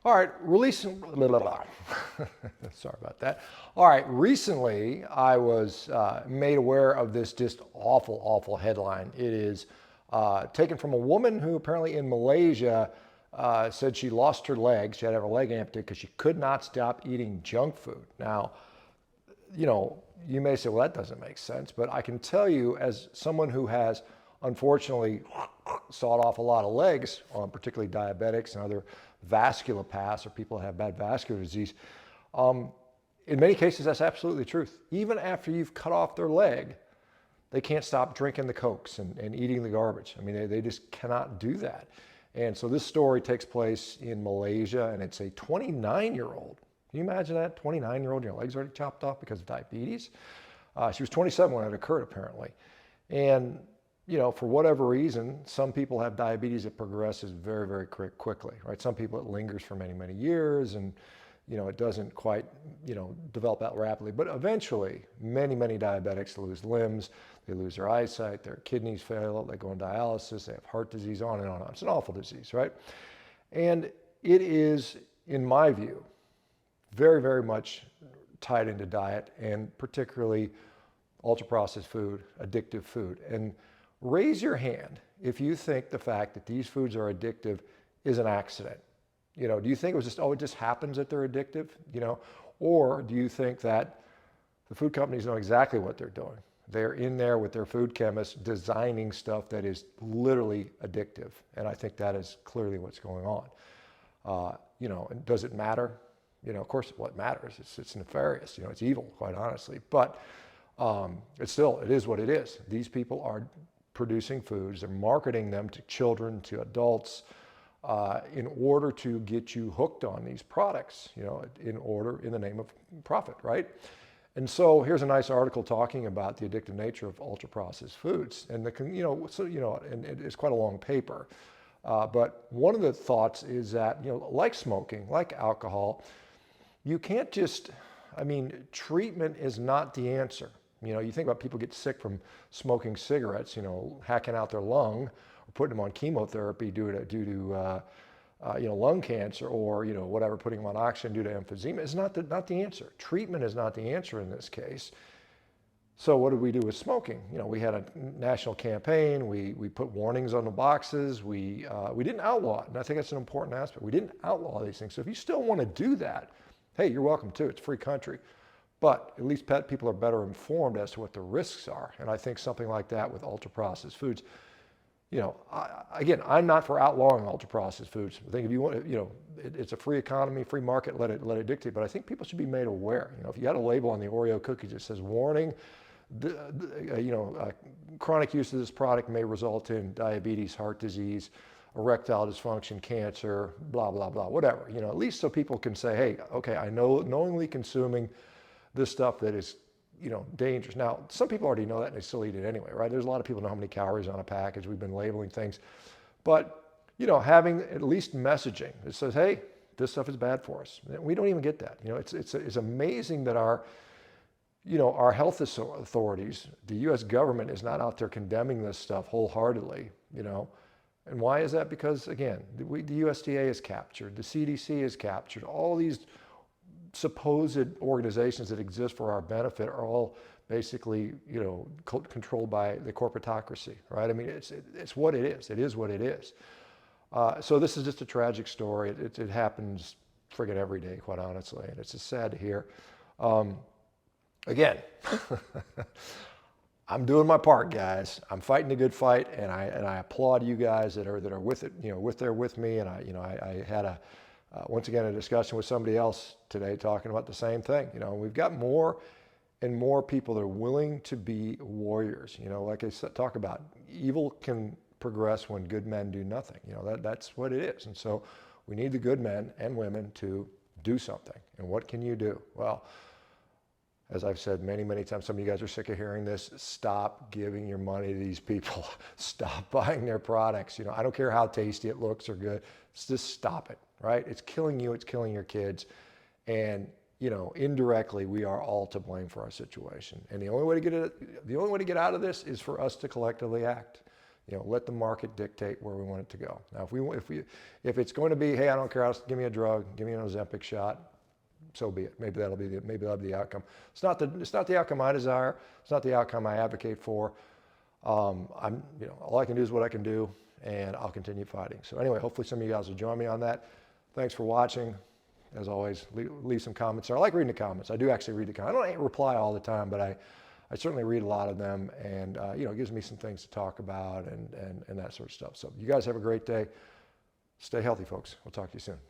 All right, sorry about that. All right, recently I was made aware of this just awful, awful headline. It is taken from a woman who apparently in Malaysia said she lost her leg. She had to have her leg amputated because she could not stop eating junk food. Now, you may say, well, that doesn't make sense, but I can tell you, as someone who has unfortunately sawed off a lot of legs, particularly diabetics and other vasculopaths or people that have bad vascular disease, um, in many cases, that's absolutely the truth. Even after you've cut off their leg, they can't stop drinking the Cokes and eating the garbage. I mean, they just cannot do that. And so this story takes place in Malaysia, and it's a 29-year-old. Can you imagine that? 29-year-old, your legs already chopped off because of diabetes. She was 27 when it occurred, apparently. And, for whatever reason, some people have diabetes that progresses very, very quickly, right? Some people, it lingers for many, many years, and, it doesn't quite, develop out rapidly. But eventually, many, many diabetics lose limbs, they lose their eyesight, their kidneys fail, they go on dialysis, they have heart disease, on and on and on. It's an awful disease, right? And it is, in my view, very, very much tied into diet, and particularly ultra-processed food, addictive food. And raise your hand if you think the fact that these foods are addictive is an accident. Do you think it was just, oh, it just happens that they're addictive? Or do you think that the food companies know exactly what they're doing? They're in there with their food chemists designing stuff that is literally addictive. And I think that is clearly what's going on. And does it matter? Of course, what matters. It's nefarious. It's evil, quite honestly. But it is what it is. These people are producing foods. They're marketing them to children, to adults, in order to get you hooked on these products. In the name of profit, right? And so here's a nice article talking about the addictive nature of ultra-processed foods, and and it's quite a long paper. But one of the thoughts is that, like smoking, like alcohol, you can't just, treatment is not the answer. You think about people get sick from smoking cigarettes, hacking out their lung or putting them on chemotherapy due to lung cancer, or, whatever, putting them on oxygen due to emphysema. It's not the answer. Treatment is not the answer in this case. So what did we do with smoking? We had a national campaign. We put warnings on the boxes. We didn't outlaw it. And I think that's an important aspect. We didn't outlaw these things. So if you still want to do that, hey, you're welcome to. It's a free country. But at least people are better informed as to what the risks are. And I think something like that with ultra-processed foods, again, I'm not for outlawing ultra-processed foods. I think if you want, it's a free economy, free market, let it dictate. But I think people should be made aware. If you had a label on the Oreo cookies that says, warning, chronic use of this product may result in diabetes, heart disease, erectile dysfunction, cancer, blah, blah, blah, whatever. At least so people can say, hey, okay, I know knowingly consuming this stuff that is, dangerous. Now, some people already know that and they still eat it anyway, right? There's a lot of people know how many calories on a package. We've been labeling things. But, having at least messaging that says, hey, this stuff is bad for us. We don't even get that. It's amazing that our health authorities, the U.S. government, is not out there condemning this stuff wholeheartedly, And why is that? Because, again, the USDA is captured, the CDC is captured, all these supposed organizations that exist for our benefit are all basically, controlled by the corporatocracy, right? It's what it is. It is what it is. So this is just a tragic story. It happens friggin' every day, quite honestly, and it's just sad to hear. Again, I'm doing my part, guys. I'm fighting the good fight, and I applaud you guys that are with it, with me. And I had once again a discussion with somebody else today talking about the same thing. We've got more and more people that are willing to be warriors. Like I said, talk about, evil can progress when good men do nothing. That's what it is. And so we need the good men and women to do something. And what can you do? Well, as I've said many, many times, some of you guys are sick of hearing this, stop giving your money to these people. Stop buying their products. I don't care how tasty it looks or good. Just stop it, right? It's killing you. It's killing your kids. And, indirectly, we are all to blame for our situation. And the only way to get out of this is for us to collectively act. let the market dictate where we want it to go. Now, if it's going to be, hey, I don't care, give me a drug, give me an Ozempic shot, so be it. Maybe that'll be the outcome. It's not the outcome I desire. It's not the outcome I advocate for. All I can do is what I can do, and I'll continue fighting. So anyway, hopefully some of you guys will join me on that. Thanks for watching. As always, leave some comments there. I like reading the comments. I do actually read the comments. I don't reply all the time, but I certainly read a lot of them, and it gives me some things to talk about and that sort of stuff. So you guys have a great day. Stay healthy, folks. We'll talk to you soon.